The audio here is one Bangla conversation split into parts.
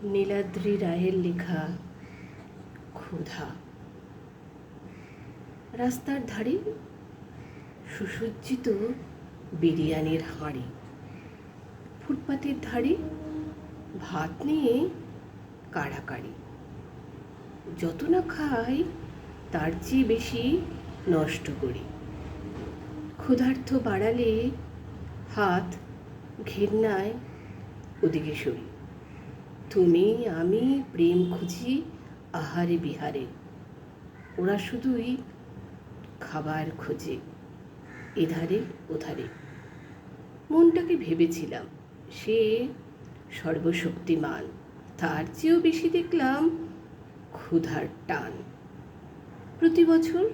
নীলাদ্রি রায়ের লেখা ক্ষুধা। রাস্তার ধারে সুসজ্জিত বিরিয়ানির হাঁড়ি, ফুটপাতের ধারে ভাত নিয়ে কাড়াকাড়ি। যত না খাই তার চেয়ে বেশি নষ্ট করি। ক্ষুধার্ত বাড়ালে হাত ঘেন্নায় ওদিকে সরি। তুমি আমি প্রেম খুঁজি আহারে বিহারে, ওরা শুধুই খাবার খোঁজে এধারে ওধারে। মনটাকে ভেবেছিলাম সে সর্বশক্তিমান, তার চেয়েও বেশি দেখলাম ক্ষুধার টান। প্রতি বছর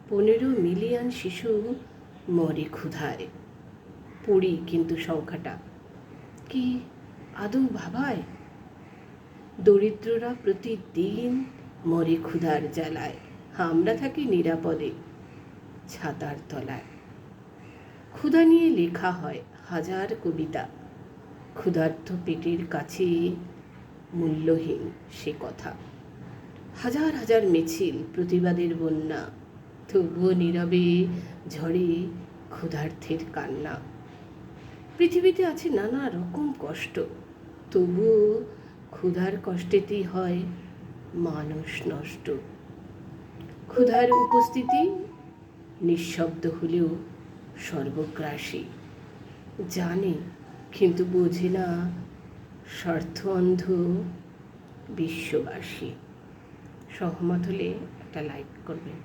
15 মিলিয়ন শিশু মরে ক্ষুধায়। পড়ি কিন্তু সংখ্যাটা কি আদৌ ভাবায়? দরিদ্ররা প্রতিদিন মরে ক্ষুধার জ্বালায়, আমরা থাকি নিরাপদে ছাতার তলায়। ক্ষুধা নিয়ে লেখা হয় হাজার কবিতা, ক্ষুধার্ত পেটের কাছে মূল্যহীন সে কথা। হাজার হাজার মিছিল, প্রতিবাদের বন্যা, তবুও নীরবে ঝরে ক্ষুধার্থের কান্না। পৃথিবীতে আছে নানা রকম কষ্ট, তবুও ক্ষুধার কষ্টেতেই হয় মানুষ নষ্ট। ক্ষুধার উপস্থিতি নিঃশব্দ হলেও সর্বগ্রাসী, জানে কিন্তু বোঝে না স্বার্থ অন্ধ বিশ্ববাসী। সহমত হলে একটা লাইক করবেন।